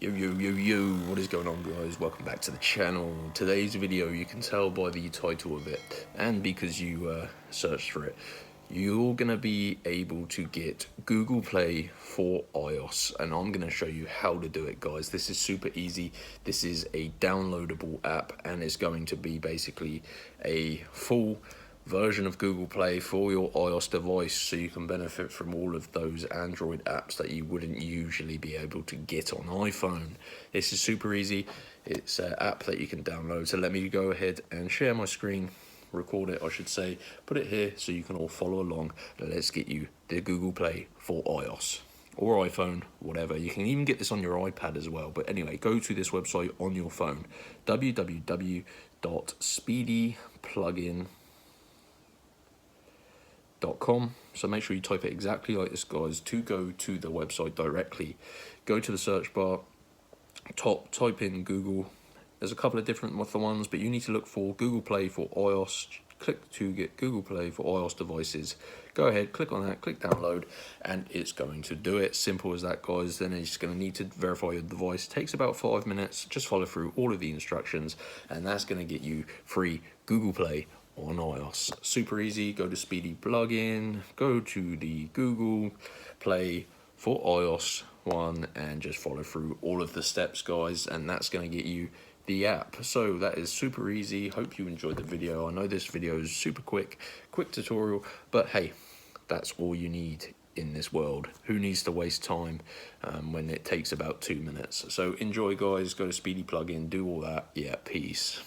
Yo, what is going on, guys? Welcome back to the channel. Today's video, you can tell by the title of it, and because you searched for it, you're going to be able to get Google Play for iOS, and I'm going to show you how to do it, guys. This is super easy. This is a downloadable app, and it's going to be basically a full version of Google Play for your iOS device, so you can benefit from all of those Android apps that you wouldn't usually be able to get on iPhone. This is super easy. It's an app that you can download. So let me go ahead and share my screen, record it I should say, put it here so you can all follow along. Let's get you the Google Play for iOS or iPhone, whatever. You can even get this on your iPad as well. But anyway, go to this website on your phone, www.speedyplugin.com. So make sure you type it exactly like this, guys, to go to the website directly. Go to the search bar, type in Google. There's a couple of different ones, but you need to look for Google Play for iOS. Click to get Google Play for iOS devices. Go ahead, click on that, click download, and it's going to do it. Simple as that, guys. Then it's going to need to verify your device. It takes about 5 minutes. Just follow through all of the instructions, and that's going to get you free Google Play on iOS. Super easy. Go to Speedy Plugin, go to the Google Play for iOS one, and just follow through all of the steps, guys, and that's going to get you the app. So that is super easy. Hope you enjoyed the video. I know this video is super quick tutorial, but hey, that's all you need in this world. Who needs to waste time when it takes about 2 minutes? So enjoy, guys. Go to Speedy Plugin, do all that. Yeah, peace.